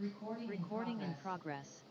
Recording in progress.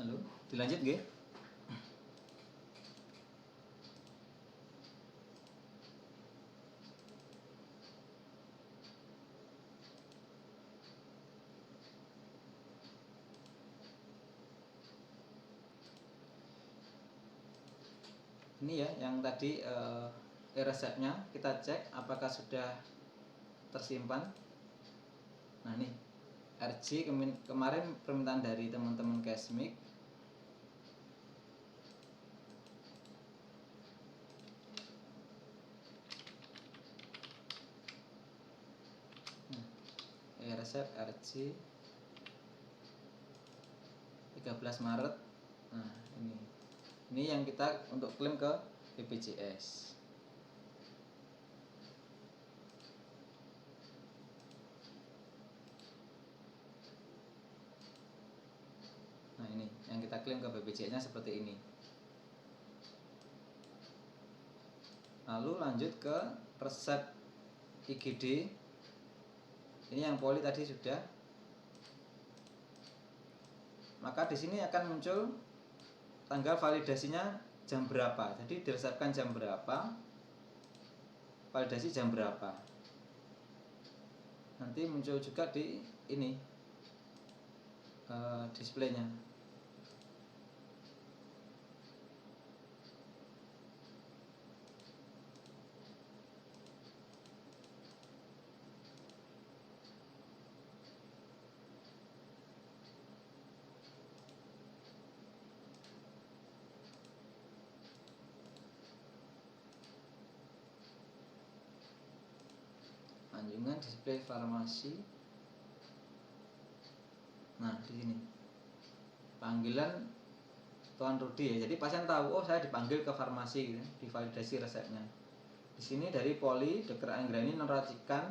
Halo, dilanjut nggih? Ini ya yang tadi resepnya kita cek apakah sudah tersimpan. Nah nih RG kemarin permintaan dari teman-teman Cashmic. Resep RG 13 Maret. Nah ini yang kita untuk klaim ke BPJS. Nah ini yang kita klaim ke BPJS nya seperti ini. Lalu lanjut ke resep IGD. Ini yang poli tadi sudah. Maka di sini akan muncul tanggal validasinya jam berapa. Jadi diresepkan jam berapa, validasi jam berapa. Nanti muncul juga di ini displaynya. Anjungan display farmasi. Nah, di sini panggilan Tuan Rudi ya. Jadi pasien tahu, oh saya dipanggil ke farmasi gitu, divalidasi resepnya. Di sini dari Poli Dr. Anggreni meneracikan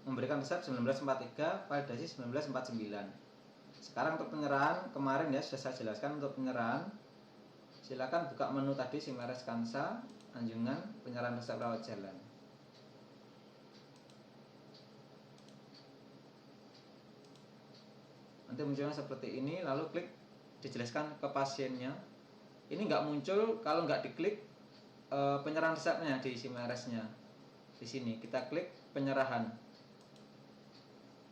memberikan resep 1943, validasi 1949. Sekarang untuk penyerahan kemarin ya sudah saya jelaskan. Untuk penyerahan silakan buka menu tadi Simares Kansa, anjungan penyerahan resep rawat jalan. Nanti munculnya seperti ini, lalu klik dijelaskan ke pasiennya. Ini nggak muncul kalau nggak diklik penyerahan resepnya di Simaresnya. Di sini kita klik penyerahan.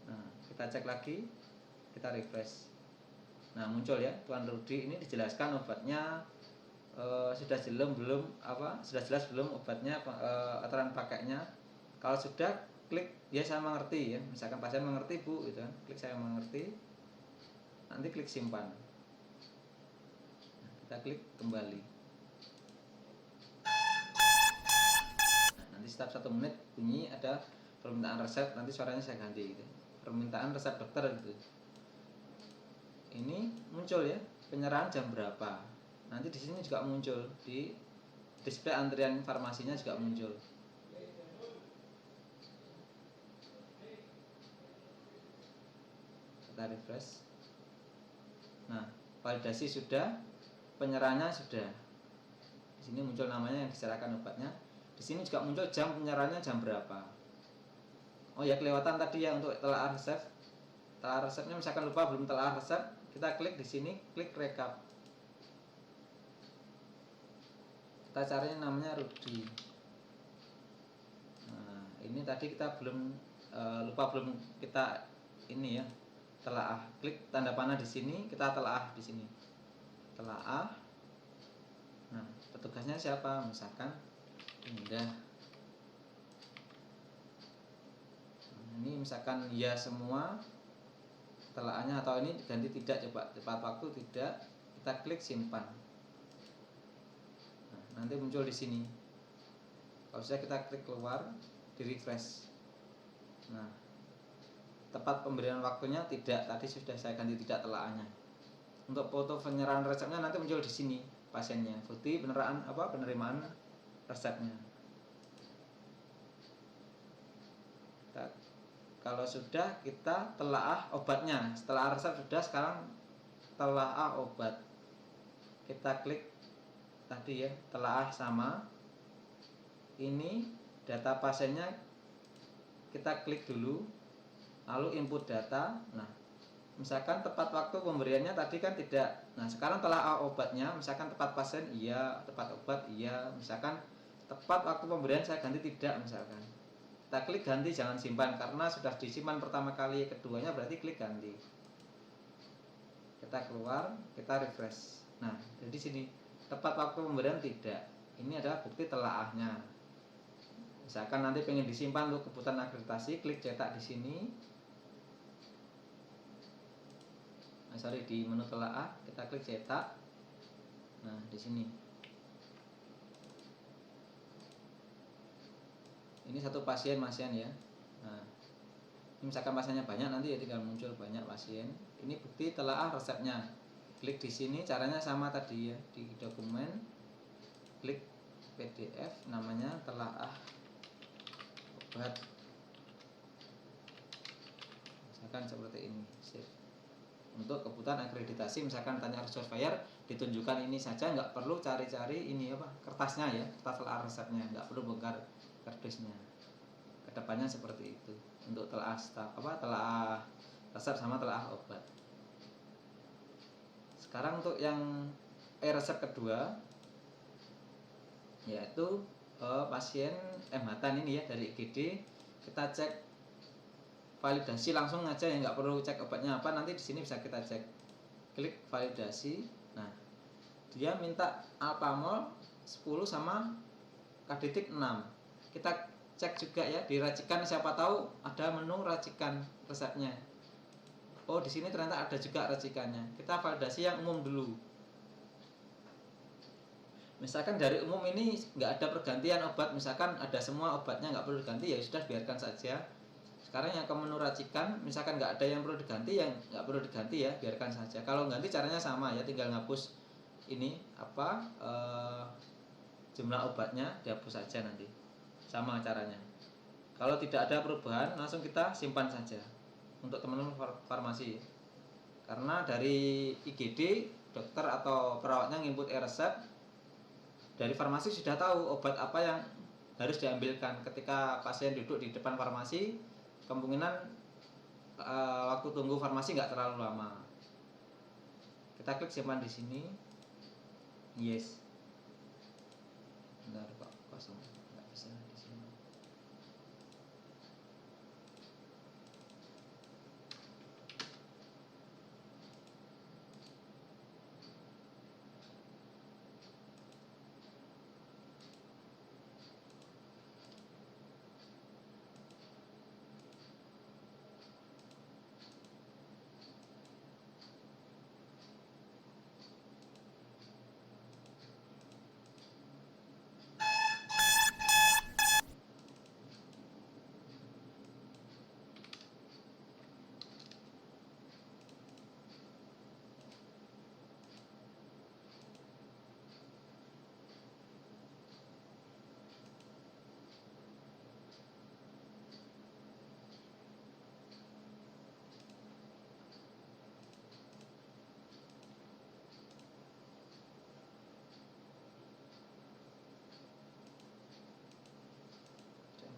Nah, kita cek lagi, kita refresh. Nah, muncul ya, Tuan Rudi ini dijelaskan obatnya sudah jelas belum obatnya, aturan pakainya. Kalau sudah, klik ya saya mengerti ya. Misalkan pasien mengerti Bu gitu kan, klik saya mengerti. Nanti klik simpan. Nah, kita klik kembali. Nah, nanti setiap 1 menit bunyi ada permintaan resep, nanti suaranya saya ganti gitu. Permintaan resep dokter gitu. Ini muncul ya, penyerahan jam berapa. Nanti di sini juga muncul, di display antrian farmasinya juga muncul. Kita refresh. Nah, validasi sudah, penyerahannya sudah. Di sini muncul namanya yang diserahkan obatnya. Di sini juga muncul jam penyerahannya jam berapa. Oh ya, kelewatan tadi ya untuk telaah resep. Telaah resepnya misalkan lupa belum telaah resep, kita klik di sini, klik rekap. Kita cari namanya Rudi. Nah, ini tadi kita lupa belum kita ini ya, telaah. Klik tanda panah di sini, kita telaah di sini. Telaah. Nah, petugasnya siapa? Misalkan Indah. Nah, ini misalkan ya semua telaahnya, atau ini ganti tidak, coba tepat waktu tidak, kita klik simpan. Nah, nanti muncul di sini. Kalau sudah kita klik keluar, di refresh. Nah, tepat pemberian waktunya tidak, tadi sudah saya ganti tidak telaahnya. Untuk foto penyerahan resepnya nanti muncul di sini pasiennya, bukti penerimaan resepnya. Kalau sudah, kita telaah obatnya. Setelah resep sudah, sekarang telaah obat. Kita klik tadi ya, telaah sama. Ini data pasiennya, kita klik dulu, lalu input data. Nah, misalkan tepat waktu pemberiannya tadi kan tidak. Nah, sekarang telaah obatnya, misalkan tepat pasien iya, tepat obat iya. Misalkan tepat waktu pemberian saya ganti tidak misalkan. Kita klik ganti, jangan simpan karena sudah disimpan pertama kali, keduanya berarti klik ganti. Kita keluar, kita refresh. Nah, jadi sini tepat waktu pemberian tidak. Ini adalah bukti telaahnya. Misalkan nanti pengen disimpan untuk kebutuhan akreditasi, klik cetak di sini. Di menu telaah kita klik cetak. Nah, di sini. Ini satu pasien ya. Nah, ini misalkan pasiennya banyak, nanti ya tinggal muncul banyak pasien. Ini bukti telaah resepnya. Klik di sini, caranya sama tadi ya, di dokumen. Klik PDF, namanya telaah obat. Misalkan seperti ini. Sip. Untuk kebutuhan akreditasi, misalkan tanya surveyor, ditunjukkan ini saja, nggak perlu cari-cari ini kertasnya ya, kertas telaah resepnya, nggak perlu bongkar kardusnya. kedepannya seperti itu untuk telaah resep sama telaah obat. Sekarang untuk yang resep kedua, yaitu pasien MH ini ya dari IGD, kita cek validasi langsung aja ya, nggak perlu cek obatnya apa, nanti di sini bisa kita cek, klik validasi. Nah, dia minta alpamol 10 sama Kaditik 6. Kita cek juga ya di racikan, siapa tahu ada menu racikan resepnya. Oh, di sini ternyata ada juga racikannya. Kita validasi yang umum dulu. Misalkan dari umum ini nggak ada pergantian obat, misalkan ada semua obatnya nggak perlu diganti, ya sudah biarkan saja. Sekarang yang ke menu racikan, misalkan nggak ada yang perlu diganti, yang nggak perlu diganti ya biarkan saja. Kalau ganti caranya sama ya, tinggal ngapus ini jumlah obatnya dihapus saja nanti, sama caranya. Kalau tidak ada perubahan langsung kita simpan saja untuk teman-teman farmasi, karena dari IGD dokter atau perawatnya nginput resep, dari farmasi sudah tahu obat apa yang harus diambilkan. Ketika pasien duduk di depan farmasi, kemungkinan waktu tunggu farmasi nggak terlalu lama. Kita klik simpan di sini, yes. Bentar kok kosong, nggak bisa di sini.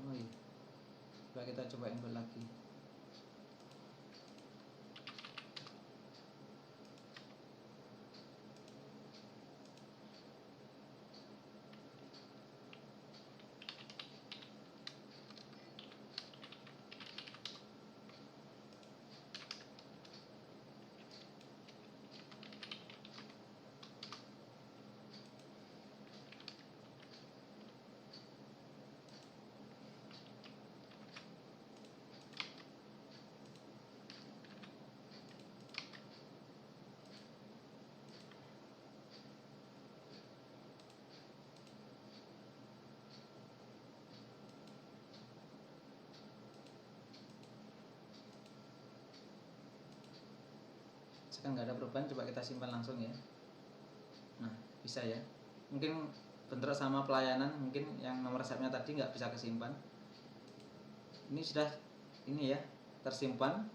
Oh iya, coba kita coba input lagi. Sekarang nggak ada perubahan, coba kita simpan langsung ya. Nah, bisa ya. Mungkin bentrok sama pelayanan, mungkin yang nomor resepnya tadi nggak bisa kesimpan. Ini sudah ini ya tersimpan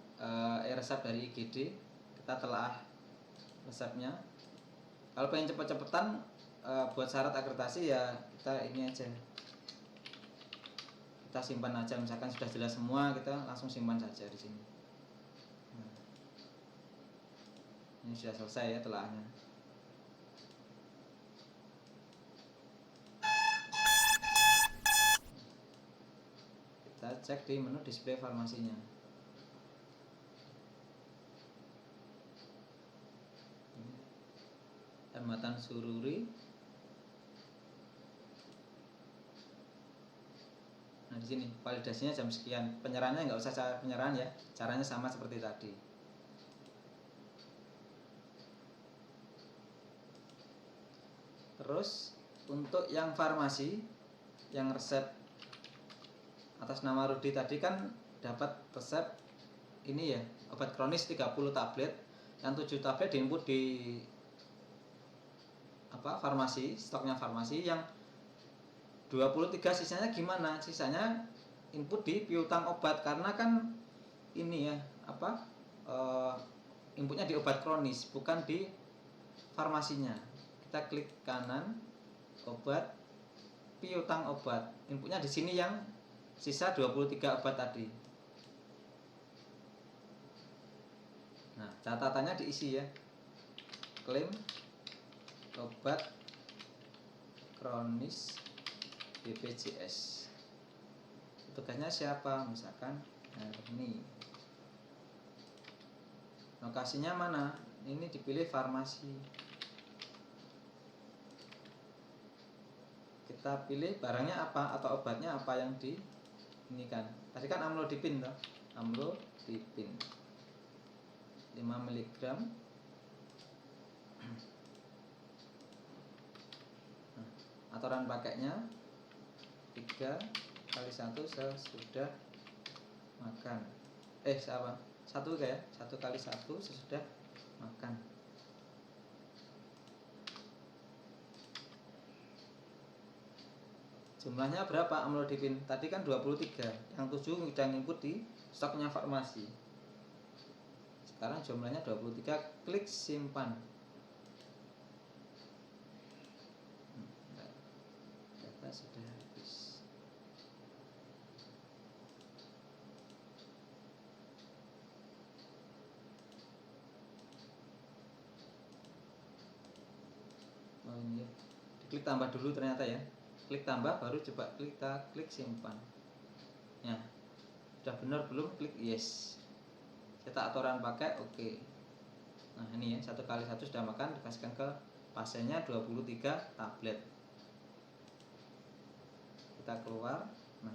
resep dari IGD. Kita telah resepnya. Kalau pengen cepet-cepetan buat syarat akreditasi ya kita ini aja, kita simpan aja. Misalkan sudah jelas semua, kita langsung simpan saja di sini. Nah, ini sudah selesai ya telahnya. Kita cek di menu display farmasinya. Hermatan Sururi. Nah, di sini validasinya jam sekian. Penyerahannya nggak usah cara penyerahan ya, caranya sama seperti tadi. Terus untuk yang farmasi, yang resep atas nama Rudi tadi kan dapat resep ini ya, obat kronis 30 tablet, yang 7 tablet diinput di farmasi, stoknya farmasi, yang 23 sisanya gimana? Sisanya input di piutang obat, karena kan ini ya inputnya di obat kronis bukan di farmasinya. Kita klik kanan, obat, piutang obat, inputnya di sini yang sisa 23 obat tadi. Nah, catatannya diisi ya. Klaim obat kronis BPJS. Tugasnya siapa? Misalkan Erni. Lokasinya mana? Ini dipilih farmasi. Kita pilih barangnya apa atau obatnya apa yang di ini kan. Tadi kan amlodipin toh. Amlodipin 5 mg. Nah, aturan pakainya 3x1 sesudah makan. Siapa? 1 kayak 1x1 sesudah makan. Jumlahnya berapa amlodipin? Tadi kan 23. Yang 7 udah input di stoknya farmasi. Sekarang jumlahnya 23. Klik simpan. Data sudah habis. Oh ini ya. Diklik tambah dulu ternyata ya. Klik tambah baru coba klik simpan. Ya. Sudah benar belum? Klik yes. Cetak aturan pakai oke. Nah, ini ya 1x1 sudah makan, dikasihkan ke pasiennya 23 tablet. Kita keluar. Nah,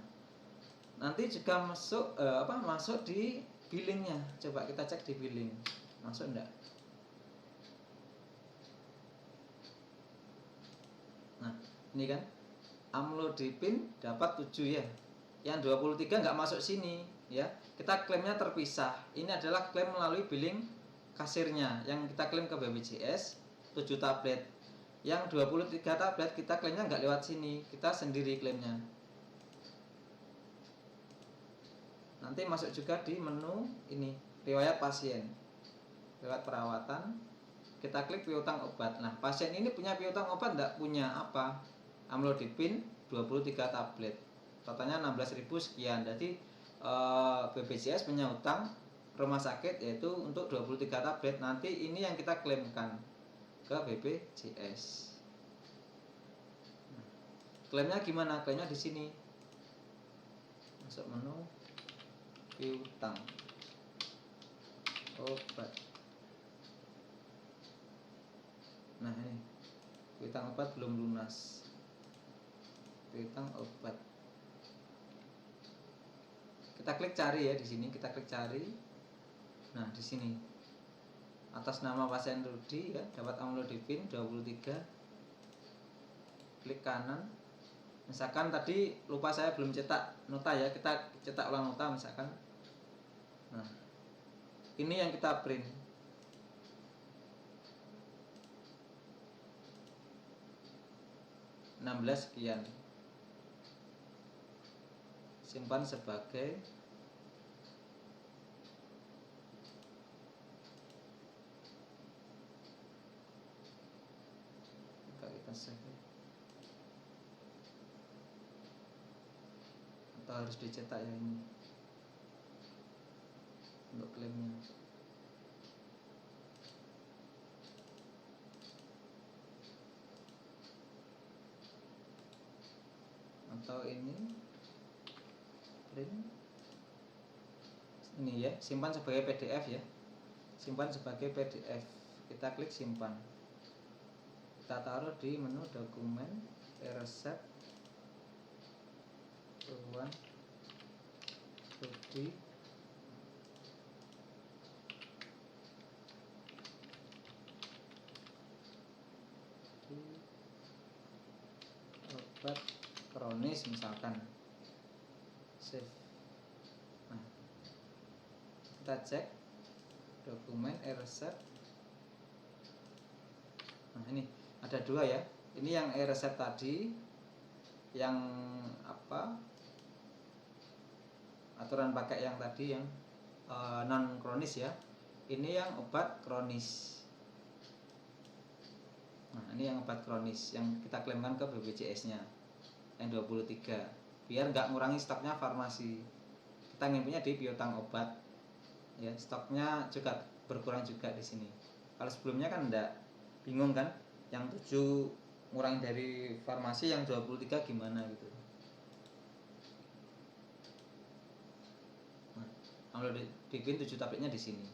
nanti juga masuk di billingnya. Coba kita cek di billing. Masuk enggak? Nah, ini kan amlodipin dapat 7 ya. Yang 23 nggak masuk sini ya. Kita klaimnya terpisah. Ini adalah klaim melalui billing kasirnya yang kita klaim ke BPJS 7 tablet. Yang 23 tablet kita klaimnya nggak lewat sini, kita sendiri klaimnya. Nanti masuk juga di menu ini, riwayat pasien, riwayat perawatan. Kita klik piutang obat. Nah, pasien ini punya piutang obat enggak? Punya apa? Amlodipin 23 tablet. Totalnya 16.000 sekian. Jadi BPJS punya utang rumah sakit yaitu untuk 23 tablet. Nanti ini yang kita klaimkan ke BPJS. Nah, klaimnya gimana? Klaimnya di sini. Masuk menu piutang obat. Nah, ini piutang obat belum lunas. Piutang obat. Kita klik cari ya di sini, kita klik cari. Nah, di sini atas nama pasien Rudi ya, dapat amlodipin 23. Klik kanan. Misalkan tadi lupa saya belum cetak nota ya, kita cetak ulang nota misalkan. Nah, ini yang kita print. $16 sekian. Simpan sebagai kita save atau harus dicetak ya ini untuk klaimnya. Atau ini print ini ya, simpan sebagai PDF ya, simpan sebagai PDF. Kita klik simpan, kita taruh di menu dokumen resep Tuan Rudi obat kronis misalkan. Save. Nah, kita cek dokumen resep. Nah, ini ada 2 ya. Ini yang resep tadi, yang apa, aturan pakai yang tadi yang non kronis ya. Ini yang obat kronis. Nah, ini yang obat kronis yang kita klaimkan ke BPJS nya yang 23. biar nggak ngurangi stoknya farmasi. Kita ngimpinya di piutang obat ya, stoknya juga berkurang juga di sini. Kalau sebelumnya kan enggak, bingung kan, yang 7 ngurangi dari farmasi, yang 23 gimana gitu. Nah, kalau bikin 7 topiknya di sini.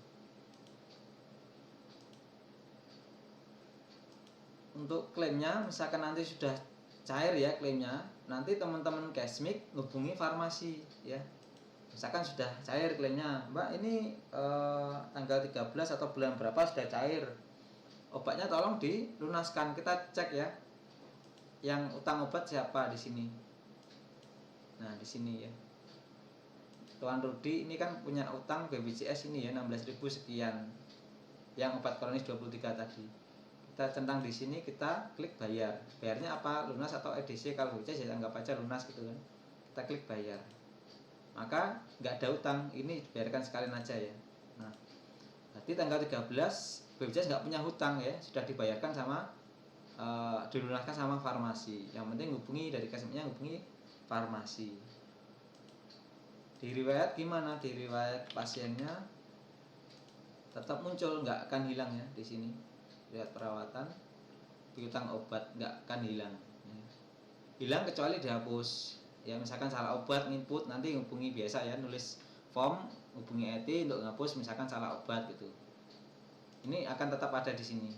Untuk klaimnya, misalkan nanti sudah cair ya klaimnya, nanti teman-teman Cashmik hubungi farmasi ya. Misalkan sudah cair klaimnya, Mbak ini tanggal 13 atau bulan berapa sudah cair, obatnya tolong dilunaskan. Kita cek ya, yang utang obat siapa di sini. Nah di sini ya, Tuan Rudi ini kan punya utang BPJS ini ya 16.000 sekian, yang obat kronis 23 tadi. Kita centang di sini, kita klik bayar. Bayarnya apa? Lunas atau EDC? Kalau BPJS ya anggap aja lunas gitu kan. Kita klik bayar. Maka nggak ada utang, ini biarkan sekalian aja ya. Nah, berarti tanggal 13 BPJS nggak punya hutang ya, sudah dibayarkan sama dilunaskan sama farmasi. Yang penting hubungi dari Cashmiknya, hubungi farmasi. Di riwayat gimana? Di riwayat pasiennya tetap muncul, nggak akan hilang ya di sini. Riwayat perawatan, piutang obat nggak akan hilang. Hilang kecuali dihapus. Ya misalkan salah obat input, nanti hubungi biasa ya, nulis form, hubungi ET untuk ngapus misalkan salah obat gitu. Ini akan tetap ada di sini.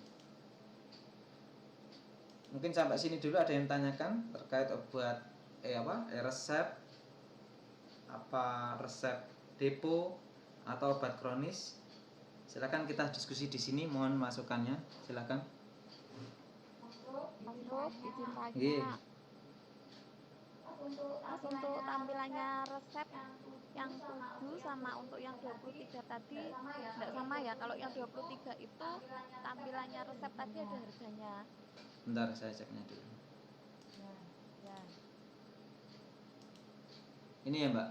Mungkin sampai sini dulu ada yang tanyakan terkait obat resep, apa resep depo atau obat kronis. Silakan kita diskusi di sini, mohon masukannya, silakan. Mas izin tanya. Iya. Mas, untuk tampilannya resep yang 7 sama untuk yang 23 tadi enggak sama ya? Kalau yang 23 itu tampilannya resep tadi ada harganya. Bentar saya ceknya dulu. Ya. Ini ya Mbak?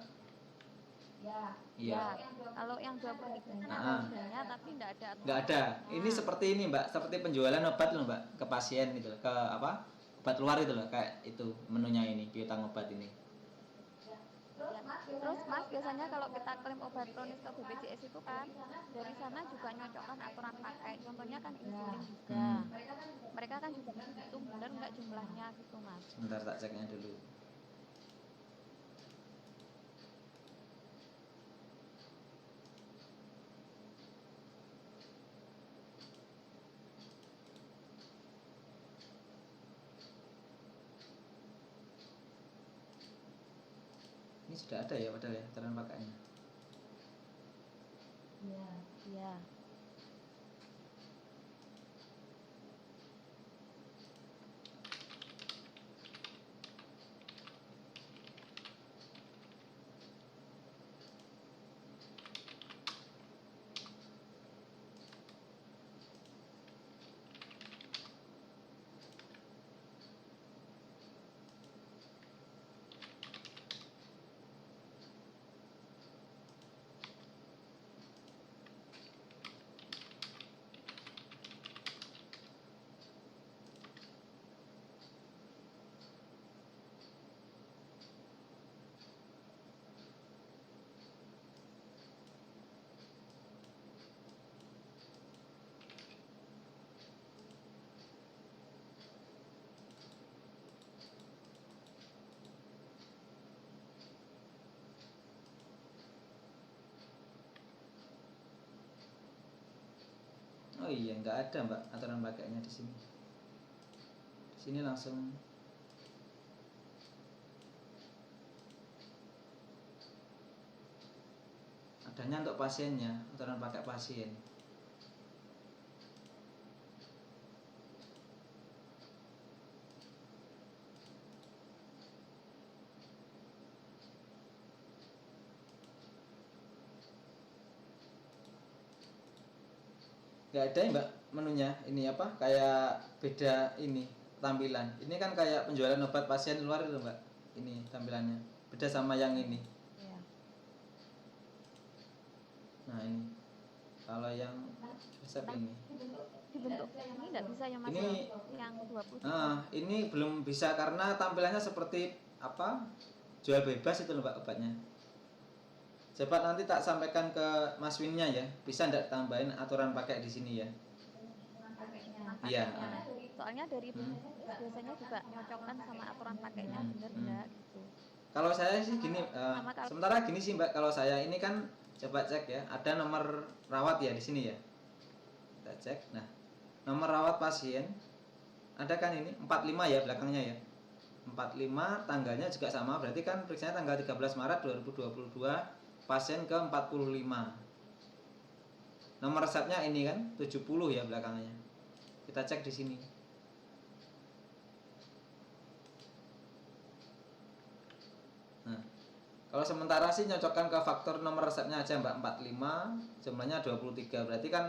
Iya. Kalau yang 23 ini ada Ah. harganya tapi enggak ada. Nggak ada. Ini seperti ini Mbak, seperti penjualan obat loh Mbak, ke pasien gitu, ke apa? Obat luar itu loh, kayak itu menunya ini, piutang obat ini. Terus Mas, biasanya kalau kita klaim obat kronis ke BPJS itu kan dari sana juga nyocokkan aturan pakai. Contohnya kan insulin juga. Mereka kan juga hitung benar nggak jumlahnya gitu Mas. Sebentar tak ceknya dulu. Ini sudah ada ya padahal ya aturan pakainya. Iya. Oh iya, nggak ada Mbak aturan pakainya di sini. Di sini langsung adanya untuk pasiennya, aturan pakai pasien. Nggak ada ya Mbak menunya, ini apa, kayak beda ini tampilan. Ini kan kayak penjualan obat pasien luar itu Mbak, ini tampilannya beda sama yang ini. Iya. Nah ini kalau yang resep ini Dibentuk ini nggak bisa ya Mas? Ini- yang 20. ini belum bisa karena tampilannya seperti apa, jual bebas itu loh Mbak obatnya. Coba nanti tak sampaikan ke Mas Winnya ya. Bisa enggak tambahin aturan pakai di sini ya? Iya. Soalnya dari biasanya juga nyocokkan sama aturan pakainya bener enggak gitu. Kalau saya sih gini, Sama kalau sementara gini sih Mbak, kalau saya ini kan coba cek ya, ada nomor rawat ya di sini ya. Kita cek. Nah, nomor rawat pasien ada kan ini 45 ya belakangnya ya. 45 tanggalnya juga sama, berarti kan periksanya tanggal 13 Maret 2022, pasien ke 45. Nomor resepnya ini kan 70 ya belakangnya. Kita cek di sini. Nah, kalau sementara sih nyocokkan ke faktor nomor resepnya aja Mbak, 45 jumlahnya 23. Berarti kan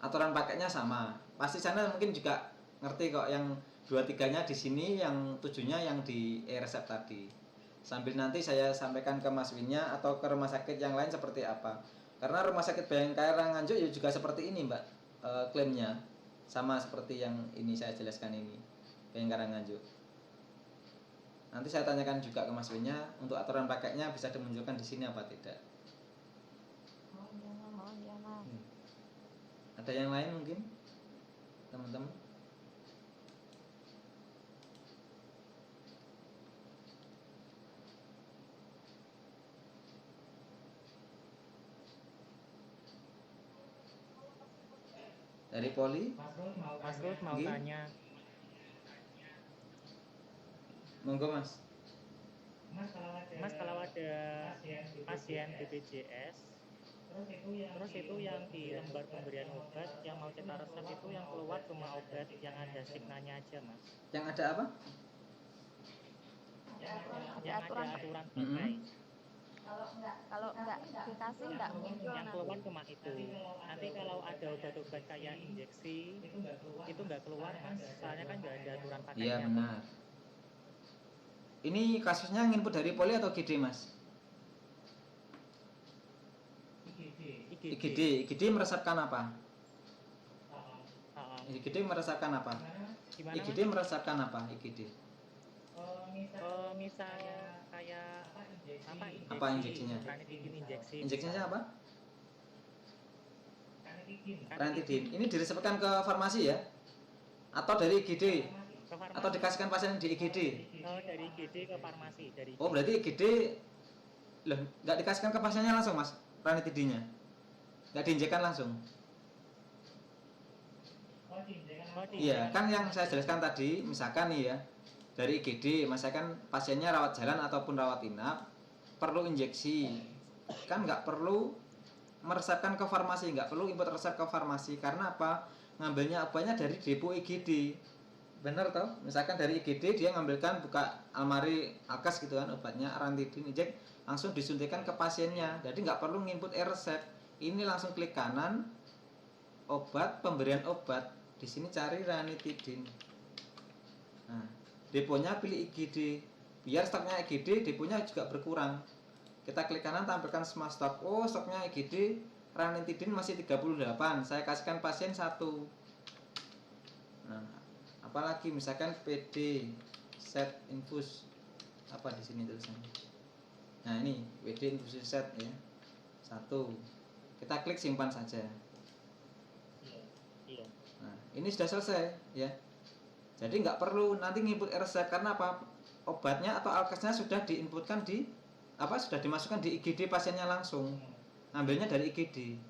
aturan pakainya sama. Pasti sana mungkin juga ngerti kok yang 23-nya di sini, yang 7-nya yang di resep tadi. Sambil nanti saya sampaikan ke Mas Winnya atau ke rumah sakit yang lain seperti apa. Karena rumah sakit Bayangkara Nganjuk ya juga seperti ini Mbak, klaimnya sama seperti yang ini saya jelaskan ini, Bayangkara Nganjuk. Nanti saya tanyakan juga ke Mas Winnya untuk aturan pakainya bisa dimunculkan di sini apa tidak. oh iya Mas. Ada yang lain mungkin teman-teman? Dari Poli? Mas Ruth mau Nggih. tanya. Monggo Mas. Mas kalau ada pasien BPJS, terus itu yang di lembar pemberian obat yang mau cetak resep itu yang keluar cuma obat yang ada signanya aja Mas. Yang ada apa? Yang ada aturan aturan pakai. kalau enggak dikasih enggak muncul Yang nanti. keluar cuma itu. Nanti kalau ada obat-obat kayak injeksi itu nggak keluar Mas. Soalnya kan nggak ada aturan Iya pakainya. benar. Ini kasusnya nginput dari Poli atau IGD Mas? IGD meresapkan apa? IGD meresapkan apa? Gimana IGD Mas? meresapkan apa? IGD? Misalnya kayak Apa injeksinya? ranitidin injeksi. Injeksinya apa? Ranitidin. Ini diresepkan ke farmasi ya? Atau dari IGD? Ke farmasi. Atau dikasihkan pasien di IGD? Oh, dari IGD ke farmasi, dari Oh berarti IGD loh, nggak dikasihkan ke pasiennya langsung Mas, ranitidinnya? Nggak diinjekkan langsung? Iya, kan yang saya jelaskan tadi, misalkan nih ya, dari IGD, misalkan pasiennya rawat jalan ataupun rawat inap, perlu injeksi, kan nggak perlu meresepkan ke farmasi, nggak perlu import resep ke farmasi, karena apa? Ngambilnya obatnya dari depo IGD, bener toh? Misalkan dari IGD dia ngambilkan buka almari alkes gitu kan, obatnya ranitidin injek, langsung disuntikan ke pasiennya, jadi nggak perlu nginput resep, ini langsung klik kanan, obat, pemberian obat. Di sini cari ranitidin. Nah, deponya pilih IGD. Biar stoknya IGD, deponya juga berkurang. Kita klik kanan tampilkan semua stok. Oh, stoknya IGD ranitidin masih 38. Saya kasihkan pasien 1. Nah, apalagi misalkan PD set infus. Apa di sini tulisannya? Nah, ini PD infus set ya. 1. Kita klik simpan saja. Iya. Nah, ini sudah selesai ya. Jadi nggak perlu nanti nginput resep karena apa? Obatnya atau alkesnya sudah diinputkan di apa? Sudah dimasukkan di IGD pasiennya langsung. Ngambilnya dari IGD.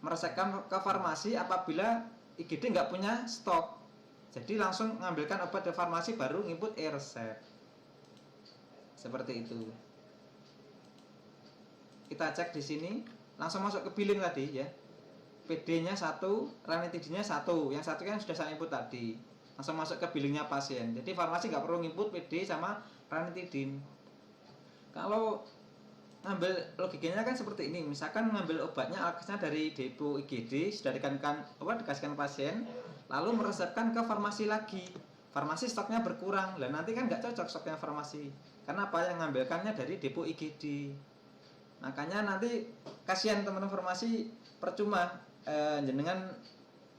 Meresepkan ke farmasi apabila IGD nggak punya stok. Jadi langsung ngambilkan obat dari farmasi baru nginput resep. Seperti itu. Kita cek di sini, langsung masuk ke billing tadi ya. PD-nya 1, ranitidinnya 1. Yang satu kan sudah saya input tadi. Langsung masuk ke billingnya pasien. Jadi farmasi nggak perlu input PD sama ranitidin. Kalau ngambil logikanya kan seperti ini. Misalkan ngambil obatnya alkesnya dari depo IGD, sudah dikasihkan pasien, lalu meresepkan ke farmasi lagi. Farmasi stoknya berkurang. Lah nanti kan nggak cocok stoknya farmasi. Karena apa? Yang ngambilkannya dari depo IGD. Makanya nanti kasihan teman-teman farmasi percuma jenengan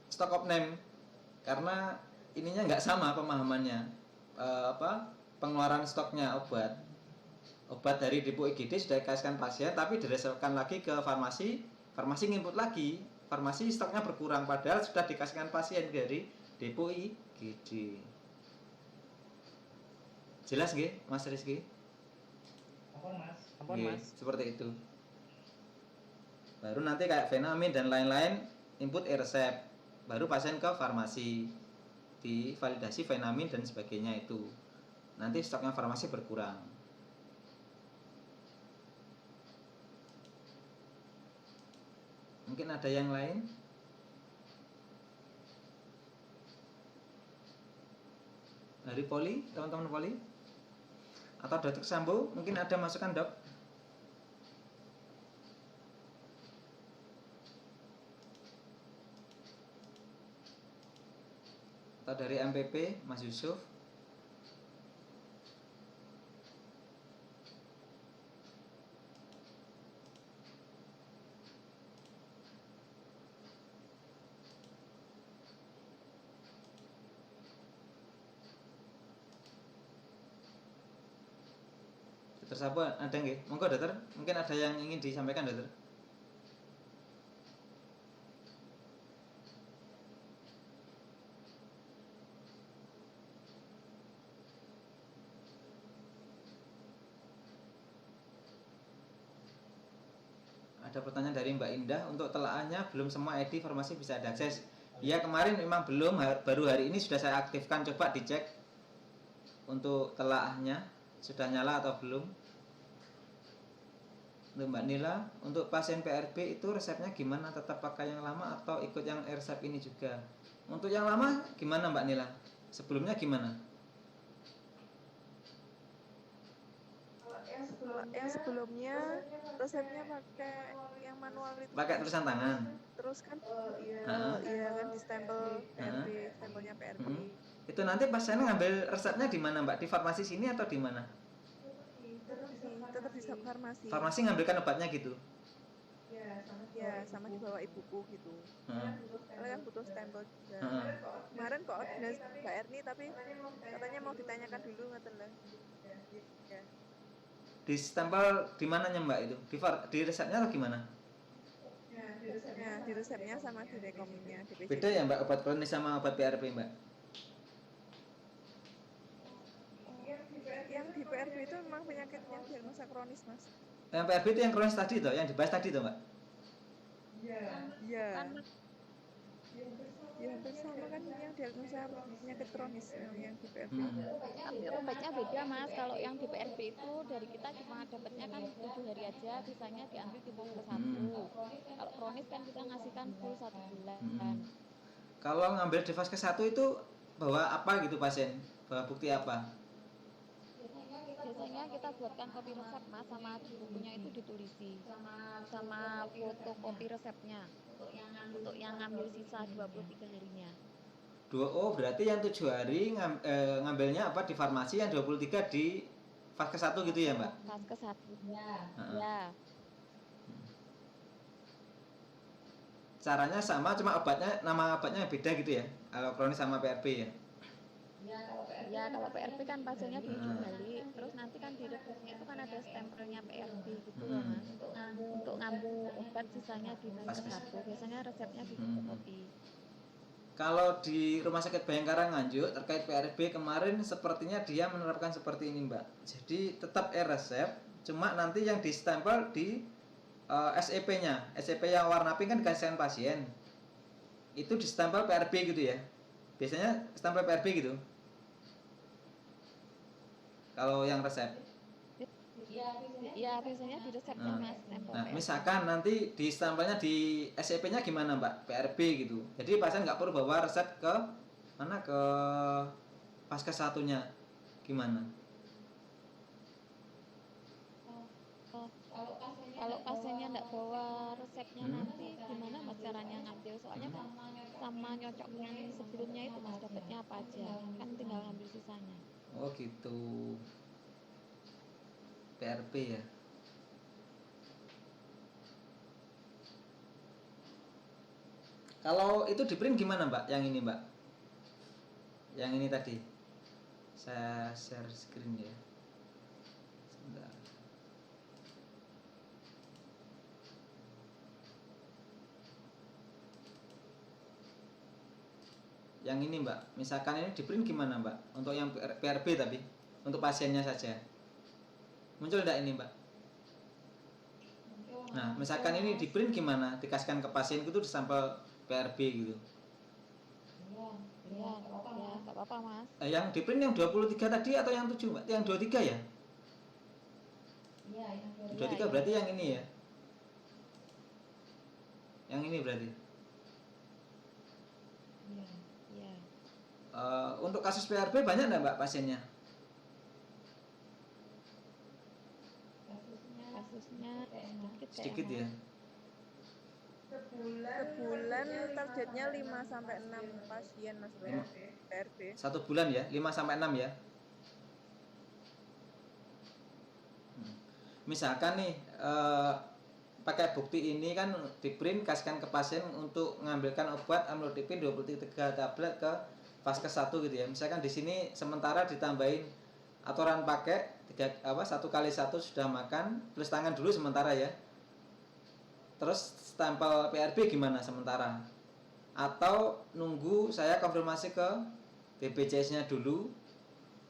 stock of name karena ininya nggak sama pemahamannya pengeluaran stoknya obat dari depo IGD sudah dikasihkan pasien tapi direservkan lagi ke farmasi nginput lagi, farmasi stoknya berkurang padahal sudah dikasihkan pasien dari depo IGD. Jelas nggih Mas Rizky? Ampun Nggih, Mas. seperti itu. Baru nanti kayak Venamin dan lain-lain input e-resep, baru pasien ke farmasi divalidasi Venamin dan sebagainya itu. Nanti stoknya farmasi berkurang. Mungkin ada yang lain? Dari Poli, teman-teman Poli? Atau Dr. Sambo, mungkin ada masukan, Dok? Atau dari MPP, Mas Yusuf? Dokter Sabo ada nggih? Monggo dokter, mungkin ada yang ingin disampaikan dokter. Ada pertanyaan dari Mbak Indah, untuk telaahannya belum semua ID farmasi bisa diakses. Ya kemarin memang belum, baru hari ini sudah saya aktifkan, coba dicek untuk telaahnya sudah nyala atau belum. Untuk Mbak Nila, untuk pasien PRP itu resepnya gimana? Tetap pakai yang lama atau ikut yang resep ini juga? Untuk yang lama gimana Mbak Nila? Sebelumnya gimana? Yang sebelumnya resepnya pakai yang manual itu. Pakai tulisan tangan. Terus kan Heeh. iya kan di stempel PRP, stempelnya PRP. Itu nanti pasiennya ngambil resepnya di mana Mbak? Di farmasi sini atau di mana? Tetap di farmasi. Farmasi ngambilkan obatnya gitu. Ya, sama dibawa ibuku gitu. Kalau kan butuh stempel juga. Kemarin kok ada Mbak Erni tapi katanya mau ditanyakan dulu ngoten lah. Ya. Di stempel di mananya Mbak itu? Di resepnya atau gimana? Ya, di resepnya sama di rekomnya DPC. Beda ya Mbak obat kronis sama obat PRP Mbak? Yang di PRP itu memang penyakitnya diagnosa kronis Mas. Yang PRP itu yang kronis tadi toh, yang dibahas tadi toh Mbak? Iya. Ya hampir sama kan yang diagnosa penyakit kronis yang di PRP. Tapi obatnya beda Mas. Kalau yang di PRP itu dari kita cuma dapatnya kan 7 hari aja, sisanya diambil di fase 1. Kalau kronis kan kita ngasihkan full 1 bulan. Kalau ngambil di fase 1 itu bawa apa gitu pasien? Bawa bukti apa? Biasanya kita buatkan kopi resep Mas, sama di bukunya itu ditulisi sama foto kopi resepnya untuk yang ngambil sisa 23 harinya. Oh berarti yang 7 hari ngambilnya apa di farmasi, yang 23 di fase 1 gitu ya Mbak? Fase 1 ya. Caranya sama, cuma obatnya, nama obatnya beda gitu ya? Kalau kronis sama PRP ya? Ya kalau PRP kan pasiennya di ujung balik, terus nanti kan di rekening itu kan ada stempelnya PRP gitu loh Mas, untuk ngambil obat sisanya di fase 1. Biasanya resepnya di fotokopi. Kalau di Rumah Sakit Bayangkara Nganjuk terkait PRP kemarin sepertinya dia menerapkan seperti ini Mbak. Jadi tetap e-resep, cuma nanti yang di stempel di SEP-nya. SEP yang warna pink kan dikasihkan pasien. Itu di stempel PRP gitu ya. Biasanya stempel PRP gitu. Kalau yang resep. Ya biasanya di resepnya Mas. Nah, misalkan nanti di stempelnya di SEP-nya gimana Mbak? PRP gitu. Jadi pasien nggak perlu bawa resep ke mana, ke paskes satunya. Gimana? Kalau pasiennya nggak bawa resepnya nanti gimana Mas caranya ngambil? Soalnya kan sama nyocok yang sebelumnya itu Mas, dapatnya apa aja, kan tinggal ngambil sisanya. Oh gitu. PRP ya. Kalau itu di print gimana Mbak? Yang ini Mbak? Yang ini tadi Saya share screen ya. Sebentar. Yang ini Mbak, misalkan ini di print gimana Mbak? Untuk yang PRB tapi untuk pasiennya saja. Muncul enggak ini Mbak? Nah, misalkan ini di print gimana? Dikasihkan ke pasien itu di sampel PRB gitu. Ya, nggak apa-apa Mas. Yang di print yang 23 tadi atau yang 7 Mbak? Yang 23 ya? Iya, 23 berarti yang ini ya? Yang ini berarti. Iya. Untuk kasus PRB banyak enggak Mbak pasiennya? Kasusnya Sedikit ya. Sebulan targetnya 5 sampai 6 pasien Mas Bro. PRB. 1 bulan ya, 5 sampai 6 ya. Misalkan nih pakai bukti ini kan di print kasihkan ke pasien untuk mengambilkan obat amlodipin 23 tablet ke vaskes 1 gitu ya. Misalkan di sini sementara ditambahin aturan pakai 1x1 sudah makan, tulis tangan dulu sementara ya. Terus stempel PRB gimana sementara? Atau nunggu saya konfirmasi ke BPJS-nya dulu,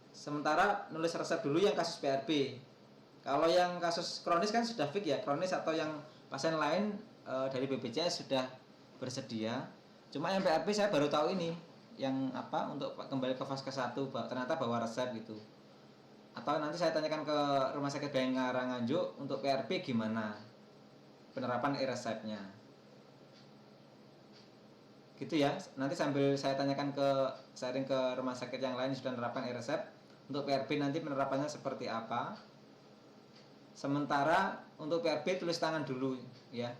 sementara nulis resep dulu yang kasus PRB. Kalau yang kasus kronis kan sudah fix ya, kronis atau yang pasien lain dari BPJS sudah bersedia. Cuma yang PRB saya baru tahu ini, yang untuk kembali ke vaskes 1 ternyata bawa resep gitu. Atau nanti saya tanyakan ke Rumah Sakit Bayangkara Nganjuk untuk PRB gimana penerapan e-resepnya. Gitu ya. Nanti sambil saya tanyakan sharing ke rumah sakit yang lain sudah menerapkan e-resep. Untuk PRB nanti penerapannya seperti apa. Sementara untuk PRB tulis tangan dulu ya,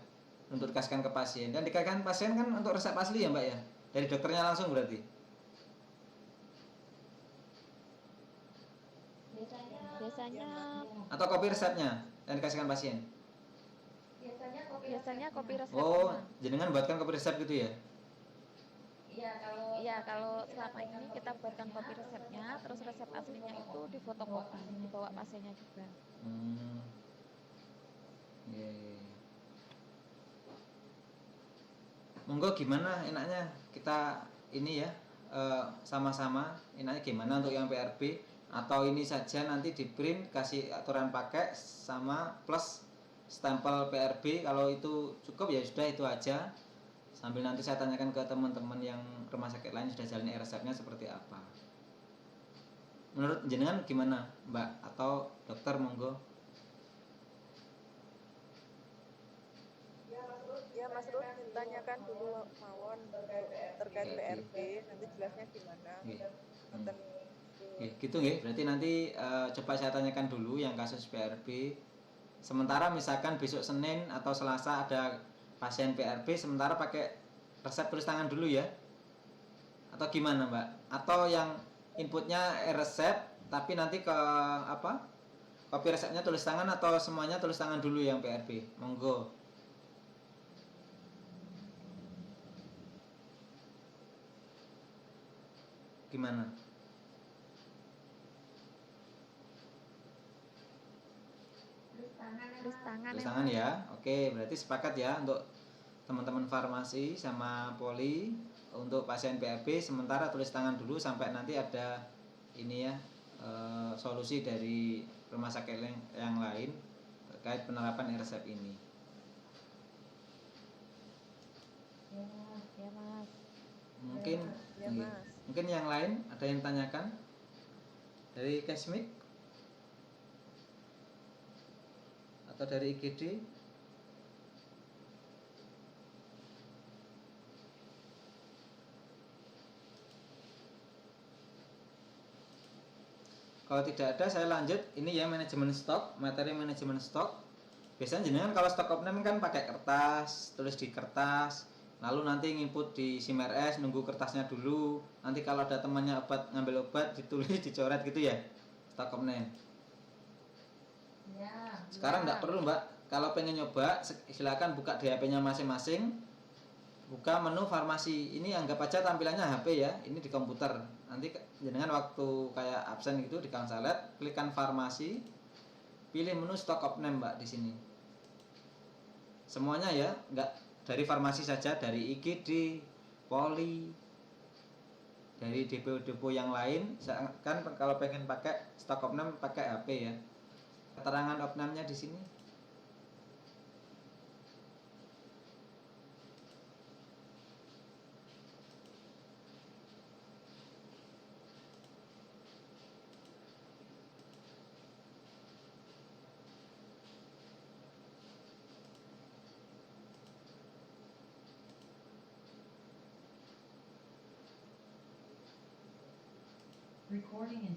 untuk dikasihkan ke pasien. Dan dikasihkan pasien kan untuk resep asli ya Mbak ya, dari dokternya langsung berarti. biasanya Atau kopi resepnya yang dikasihkan pasien. biasanya kopi resepnya. Oh, jenengan buatkan kopi resep gitu ya? Iya, kalau selama ini kita buatkan kopi resepnya, terus resep aslinya itu difotokopi, dibawa pasiennya juga. Yeah. Monggo gimana enaknya kita ini ya sama-sama enaknya gimana untuk yang PRB, atau ini saja nanti di print kasih aturan pakai sama plus stempel PRB. Kalau itu cukup ya sudah itu aja, sambil nanti saya tanyakan ke teman-teman yang rumah sakit lain sudah jalan resepnya seperti apa. Menurut jenengan gimana Mbak atau dokter? Monggo. Ya Mas Rud, ditanyakan dulu mawon terkait PRB, nanti jelasnya gimana. Gitu nggih. Berarti nanti coba saya tanyakan dulu yang kasus PRB. Sementara misalkan besok Senin atau Selasa ada pasien PRB, sementara pakai resep tulis tangan dulu ya. Atau gimana Mbak? Atau yang inputnya resep tapi nanti ke kopi resepnya tulis tangan, atau semuanya tulis tangan dulu yang PRB? Monggo. Gimana? Tulis tangan ya. Oke, berarti sepakat ya untuk teman-teman farmasi sama poli untuk pasien PRB sementara tulis tangan dulu sampai nanti ada ini ya solusi dari rumah sakit yang lain terkait penerapan resep ini. Ya Mas. Mungkin Ya Mas. mungkin yang lain ada yang tanyakan dari Kesmik atau dari IGD? Kalau tidak ada saya lanjut. Ini ya manajemen stok, materi manajemen stok. Biasanya jenengan kalau stok opname kan pakai kertas, tulis di kertas, lalu nanti nginput di SIM RS, nunggu kertasnya dulu. Nanti kalau ada temannya ngambil obat ditulis, dicoret gitu ya stok opname. Sekarang enggak perlu Mbak. Kalau pengen nyoba silakan buka di HP-nya masing-masing. buka menu farmasi. Ini anggap aja tampilannya HP ya, ini di komputer. Nanti jenengan waktu kayak absen gitu di Consulate, klikkan farmasi, pilih menu stock of name Mbak di sini. Semuanya ya, enggak dari farmasi saja, dari IGD, Poli, dari depo-depo yang lain. Kan kalau pengen pakai stock of name pakai HP ya. Keterangan of name-nya di sini.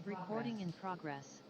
Recording in progress.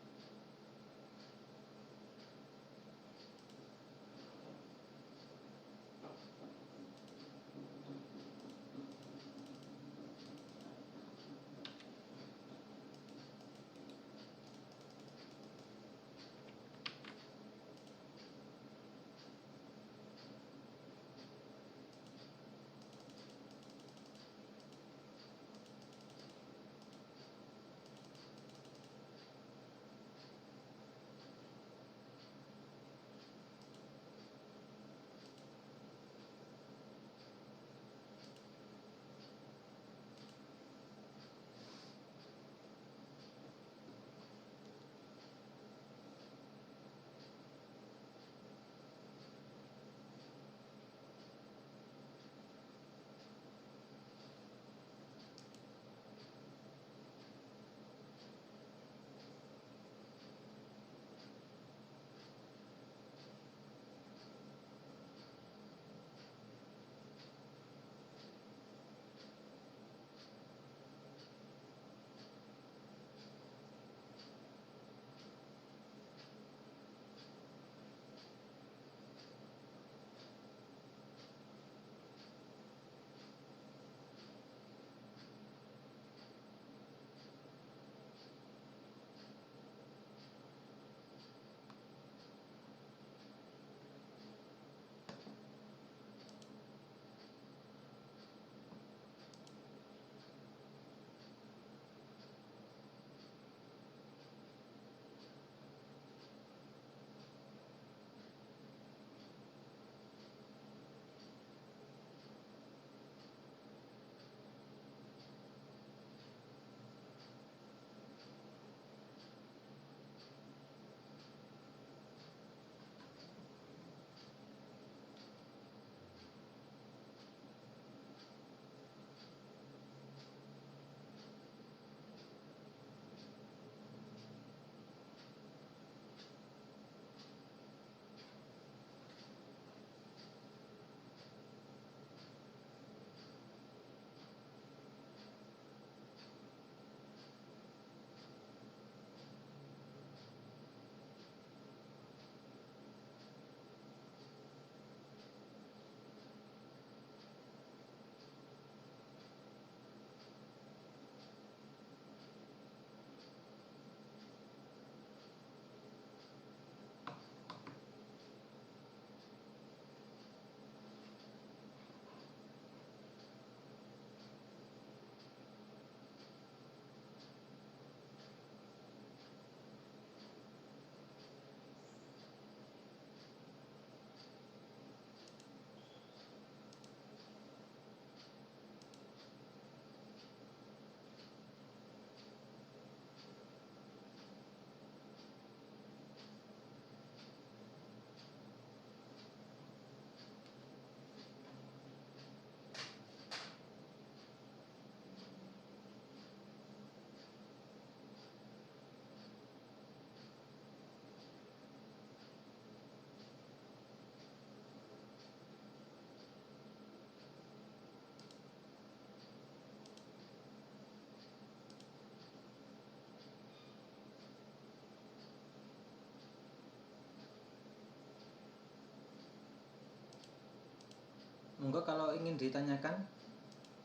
Monggo kalau ingin ditanyakan,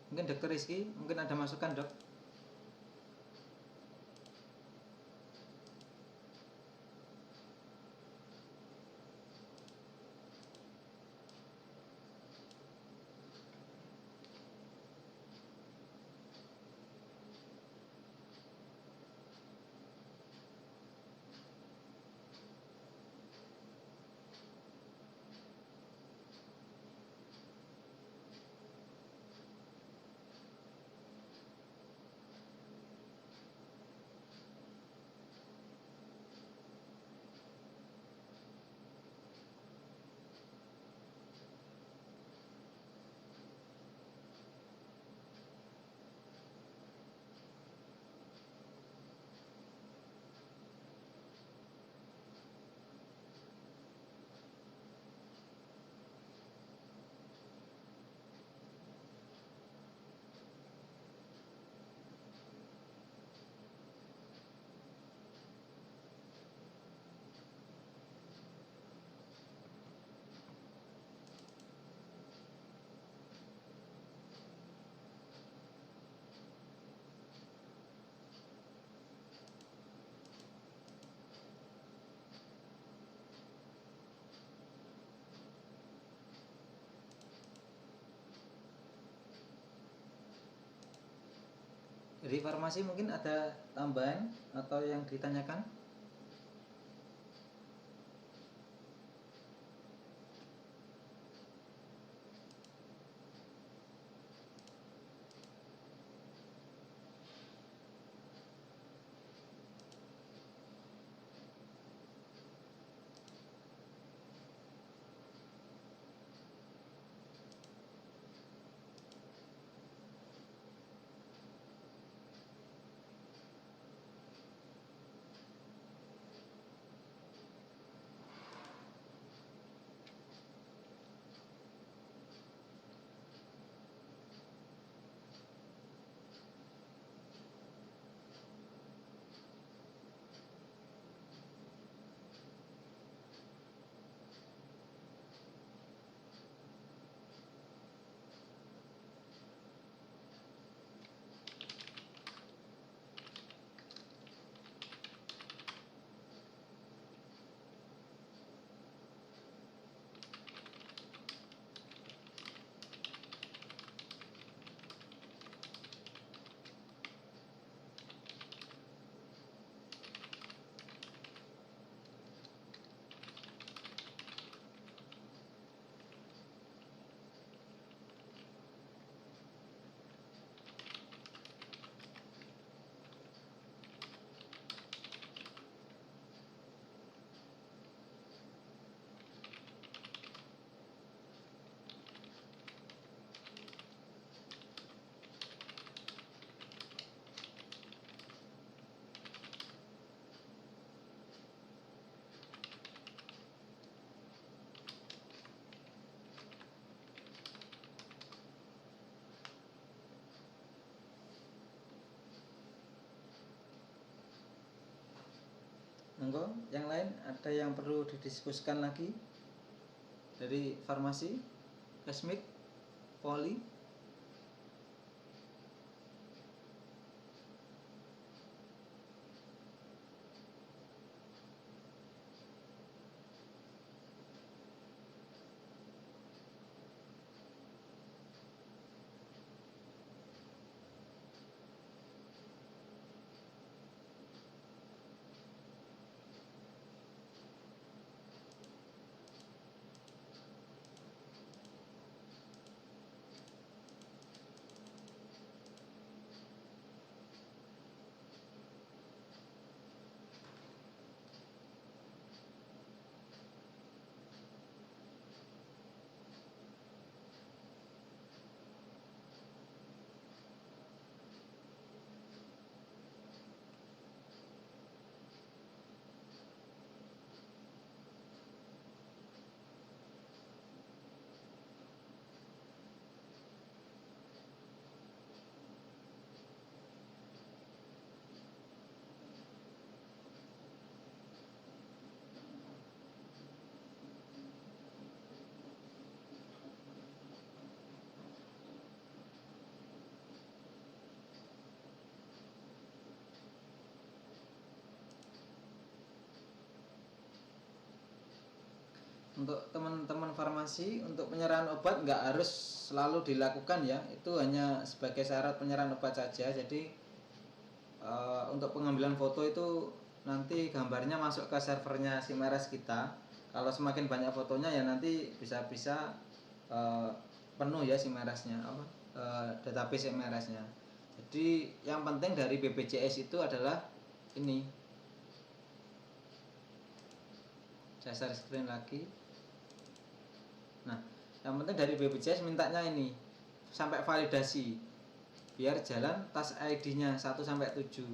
mungkin Dokter Rizky, mungkin ada masukan dok? Dari farmasi mungkin ada tambahan atau yang ditanyakan? Monggo, yang lain ada yang perlu didiskusikan lagi dari farmasi, Kesmik, Poli? Untuk teman-teman farmasi, untuk penyerahan obat nggak harus selalu dilakukan ya, itu hanya sebagai syarat penyerahan obat saja. Jadi untuk pengambilan foto itu nanti gambarnya masuk ke servernya Simeres kita. Kalau semakin banyak fotonya ya nanti bisa penuh ya Simeresnya, database Simeresnya. Jadi yang penting dari BPJS itu adalah ini. Saya share screen lagi. Nah, yang penting dari BPJS mintanya ini sampai validasi biar jalan tas ID-nya 1 sampai 7.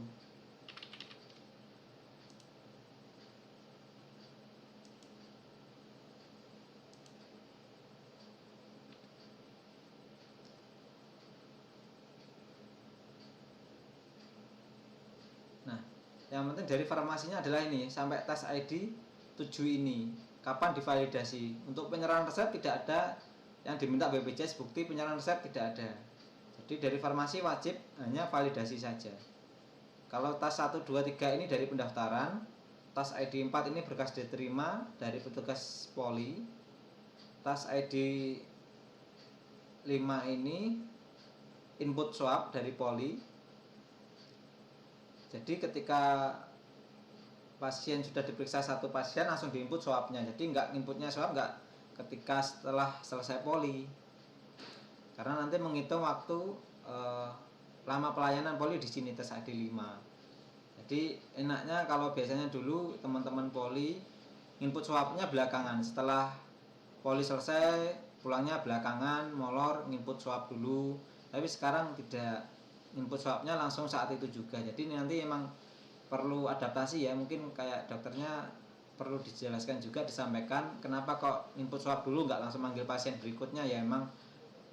Nah, yang penting dari farmasinya adalah ini sampai tas ID 7 ini. Kapan divalidasi? Untuk penyerahan resep tidak ada yang diminta BPJS, bukti penyerahan resep tidak ada. Jadi dari farmasi wajib hanya validasi saja. Kalau tas 1, 2, 3 ini dari pendaftaran, tas ID 4 ini berkas diterima dari petugas poli, tas ID 5 ini input swab dari poli, Jadi ketika pasien sudah diperiksa satu pasien langsung diinput swabnya. Jadi nggak inputnya swab nggak ketika setelah selesai poli, karena nanti menghitung waktu lama pelayanan poli di sini tes ID 5. Jadi enaknya kalau biasanya dulu teman-teman poli input swabnya belakangan, setelah poli selesai pulangnya belakangan, molor input swab dulu. Tapi sekarang tidak, input swabnya langsung saat itu juga. Jadi nanti emang perlu adaptasi ya, mungkin kayak dokternya perlu dijelaskan juga, disampaikan kenapa kok input swab dulu nggak langsung manggil pasien berikutnya. Ya emang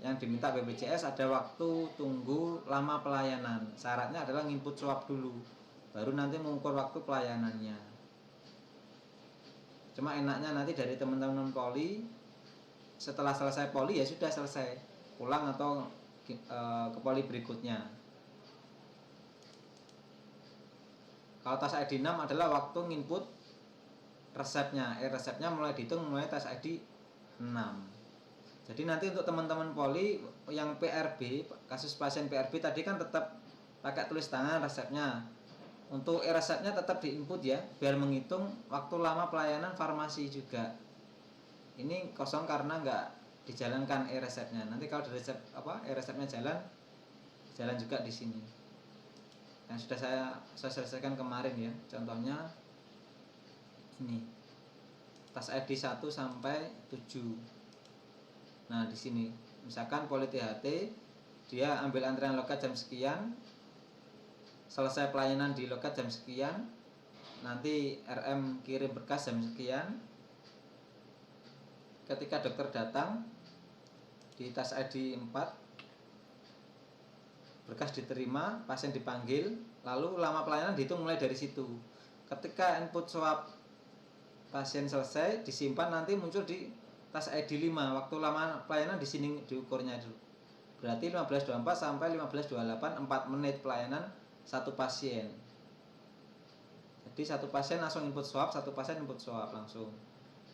yang diminta BPJS ada waktu tunggu lama pelayanan, syaratnya adalah input swab dulu baru nanti mengukur waktu pelayanannya. Cuma enaknya nanti dari teman-teman poli setelah selesai poli ya sudah selesai, pulang atau ke poli berikutnya. Kalau tes ID 6 adalah waktu nginput resepnya. Resepnya mulai dihitung mulai tes ID 6. Jadi nanti untuk teman-teman poli yang PRB, kasus pasien PRB tadi kan tetap pakai tulis tangan resepnya. Untuk resepnya tetap diinput ya, biar menghitung waktu lama pelayanan farmasi juga. Ini kosong karena nggak dijalankan resepnya. Nanti kalau resep resepnya jalan juga di sini. Yang sudah saya selesaikan kemarin ya. Contohnya ini. Tas ID 1 sampai 7. Nah, di sini misalkan poli THT dia ambil antrian loket jam sekian, selesai pelayanan di loket jam sekian, nanti RM kirim berkas jam sekian. Ketika dokter datang di tas ID 4, berkas diterima, pasien dipanggil, lalu lama pelayanan dihitung mulai dari situ. Ketika input swab pasien selesai, disimpan, nanti muncul di tas ID 5. Waktu lama pelayanan di sini diukurnya dulu. Berarti 15.24 sampai 15.28, 4 menit pelayanan satu pasien. Jadi satu pasien langsung input swab, satu pasien input swab langsung.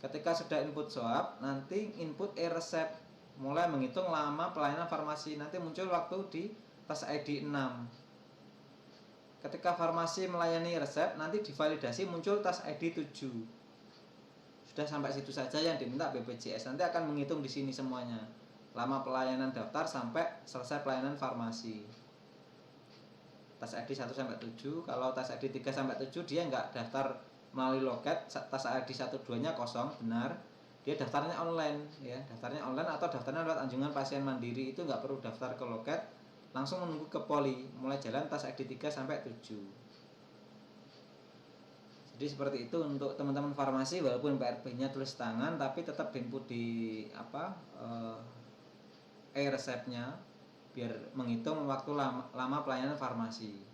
Ketika sudah input swab, nanti input resep, mulai menghitung lama pelayanan farmasi. Nanti muncul waktu di tas ID 6. Ketika farmasi melayani resep, nanti divalidasi muncul tas ID 7. Sudah sampai situ saja yang diminta BPJS. Nanti akan menghitung di sini semuanya. Lama pelayanan daftar sampai selesai pelayanan farmasi. Tas ID 1 sampai 7. Kalau tas ID 3 sampai 7 dia nggak daftar melalui loket. Tas ID 1-2-nya kosong, benar. Dia daftarnya online ya, daftarnya online atau daftarnya lewat anjungan pasien mandiri. Itu nggak perlu daftar ke loket, langsung menunggu ke poli, mulai jalan tas ID 3 sampai 7. Jadi seperti itu untuk teman-teman farmasi, walaupun PRB-nya tulis tangan tapi tetap diinput di resepnya biar menghitung waktu lama pelayanan farmasi.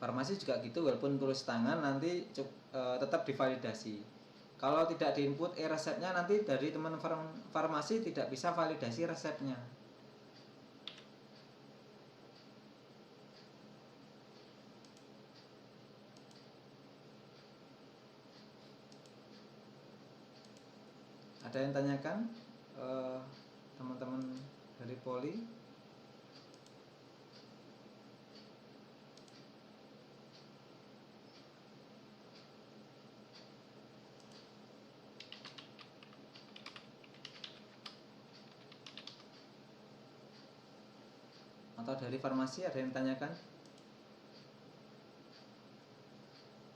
Farmasi juga gitu, walaupun tulis tangan nanti tetap divalidasi. Kalau tidak diinput resepnya, nanti dari teman farmasi tidak bisa validasi resepnya. Ada yang tanyakan teman-teman dari poli? Atau dari farmasi ada yang tanyakan?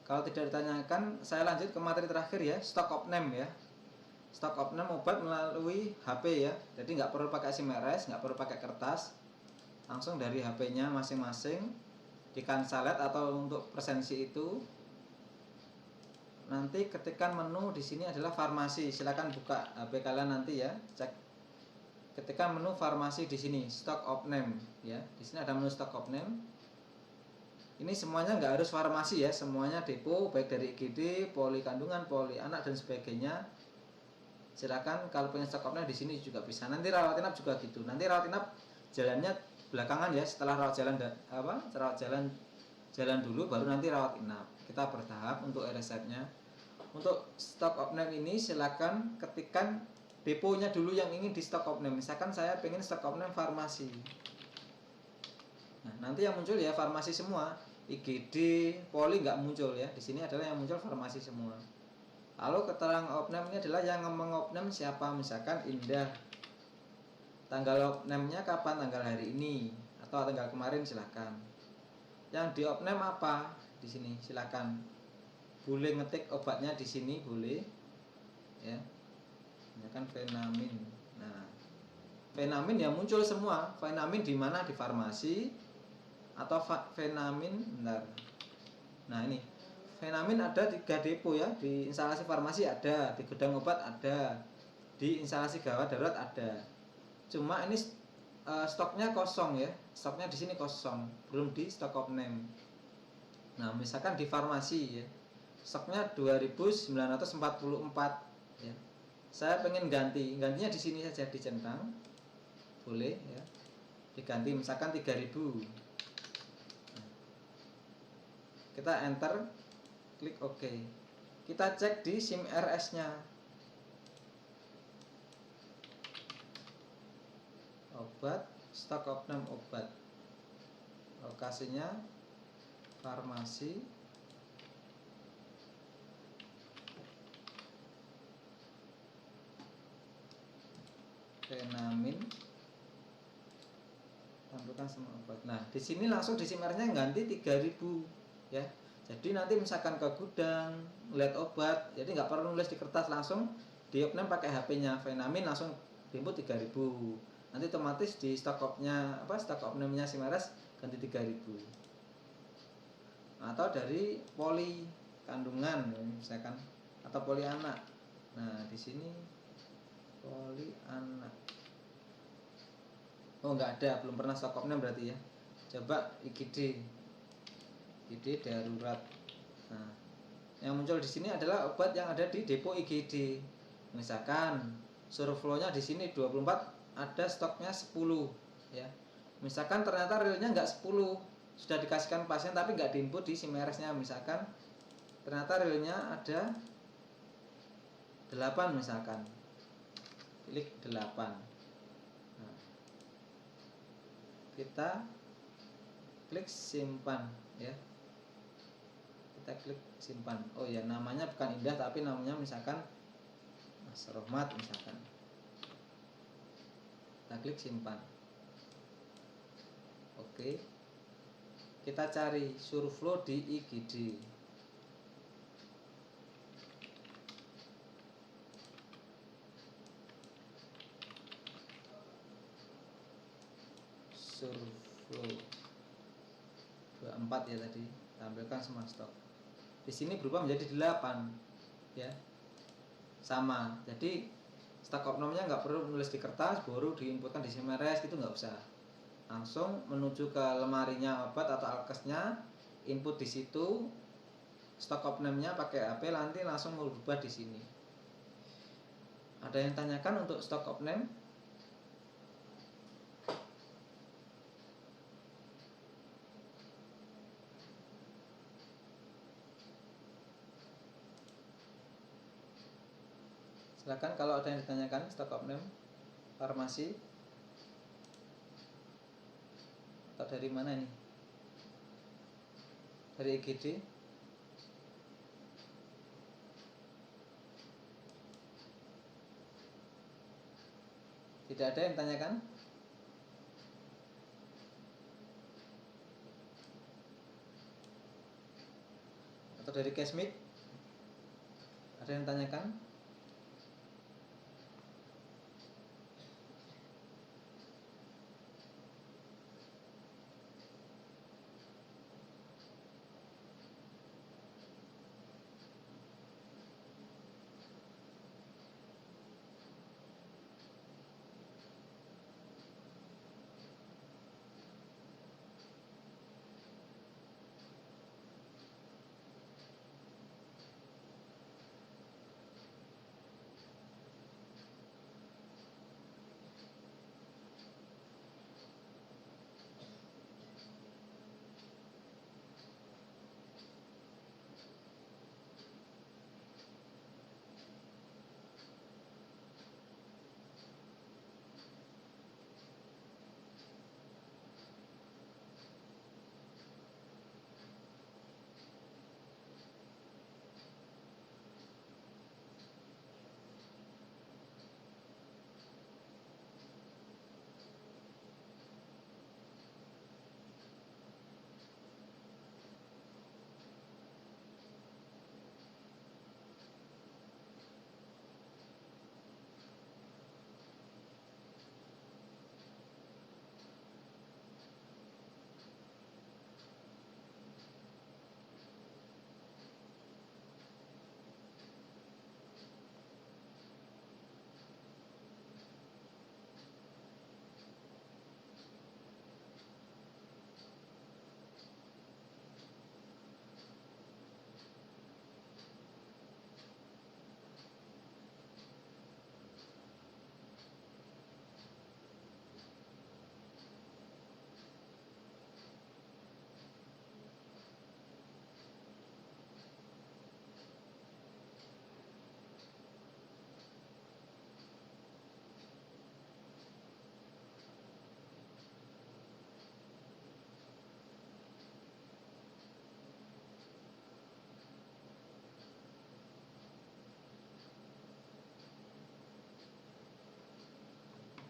Kalau tidak ditanyakan, saya lanjut ke materi terakhir ya, stok opname ya. Stok opname obat melalui HP ya. Jadi nggak perlu pakai SIM RS, nggak perlu pakai kertas, langsung dari HP-nya masing-masing di kansalet atau untuk presensi itu. Nanti ketikkan menu di sini adalah farmasi. Silakan buka HP kalian nanti ya, cek. Ketikkan menu farmasi di sini, stok opname ya. Di sini ada menu stok opname. Ini semuanya nggak harus farmasi ya, semuanya depo, baik dari IGD, poli kandungan, poli anak dan sebagainya. Silakan kalau punya stok opname di sini juga bisa. Nanti rawat inap juga gitu. Nanti rawat inap jalannya belakangan ya, setelah rawat jalan dulu baru nanti rawat inap. Kita bertahap untuk resepnya. Untuk stok opname ini silakan ketikkan deponya dulu yang ingin di stok opname. Misalkan saya pengen stok opname farmasi. Nah, nanti yang muncul ya farmasi semua. IGD, poli nggak muncul ya. Di sini adalah yang muncul farmasi semua. Lalu keterangan opname ini adalah yang mengopname siapa, misalkan Indah. Tanggal opname-nya kapan? Tanggal hari ini atau tanggal kemarin silahkan. Yang di opname apa? Di sini silahkan. Boleh ngetik obatnya di sini boleh. Ya. Ini kan Venamin. Nah, Venamin ya muncul semua. Venamin di mana? Di farmasi atau Venamin bentar. Nah, ini Venamin ada 3 depo ya. Di instalasi farmasi ada, di gudang obat ada, di instalasi gawat darurat ada. Cuma ini stoknya kosong ya. Stoknya di sini kosong, belum di stok opname. Nah, misalkan di farmasi ya. Stoknya 2944 ya. Saya pengen gantinya di sini saja, dicentang. Boleh ya. Diganti misalkan 3000. Nah, kita enter, klik OK. Kita cek di SIM RS-nya. Obat, stok opname obat. Lokasinya farmasi. Venamin. Tampilkan semua obat. Nah, di sini langsung di SIM RS-nya ganti 3000 ya. Jadi nanti misalkan ke gudang lihat obat, jadi nggak perlu nulis di kertas, langsung di opname pakai HP-nya Venamin langsung input 3000. Nanti otomatis di stok opname-nya SIM RS ganti 3000. Atau dari poli kandungan misalkan atau poli anak. Nah, di sini poli anak. Oh, nggak ada, belum pernah stok opname berarti ya. Coba IGD darurat. Nah, yang muncul di sini adalah obat yang ada di depo IGD. Misalkan surflow-nya di sini 24, ada stoknya 10 ya. Misalkan ternyata realnya nggak 10, sudah dikasihkan pasien tapi nggak diinput di SIM RS-nya. Misalkan ternyata realnya ada 8 misalkan. Klik 8. Nah, kita klik simpan ya. Kita klik simpan. Oh ya, namanya bukan Indah tapi namanya misalkan Mas Rohmat misalkan. Kita klik simpan. Oke. Kita cari surflow di IGD. Surflow 24 ya tadi. Tampilkan semua stok. Di sini berubah menjadi 8 ya. Sama. Jadi stok opname-nya nggak perlu nulis di kertas, baru diinputkan di SIM RS, itu nggak usah. Langsung menuju ke lemarinya obat atau alkesnya, input di situ, stok opname-nya pakai HP, nanti langsung berubah di sini. Ada yang tanyakan untuk stok opname? Silakan kalau ada yang ditanyakan stok opname farmasi atau dari mana ini? Dari IGD? Tidak ada yang tanyakan? Atau dari Kesmit? Ada yang tanyakan?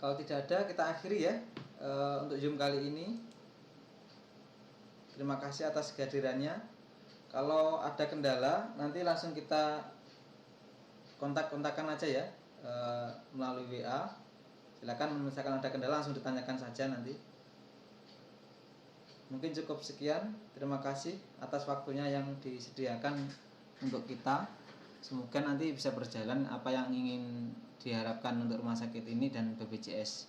Kalau tidak ada, kita akhiri ya untuk Zoom kali ini. Terima kasih atas kehadirannya. Kalau ada kendala, nanti langsung kita kontak-kontakan aja ya melalui WA. Silakan, misalkan ada kendala langsung ditanyakan saja nanti. Mungkin cukup sekian. Terima kasih atas waktunya yang disediakan untuk kita. Semoga nanti bisa berjalan apa yang ingin diharapkan untuk rumah sakit ini dan BPJS.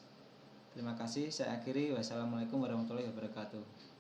Terima kasih. Saya akhiri. Wassalamualaikum warahmatullahi wabarakatuh.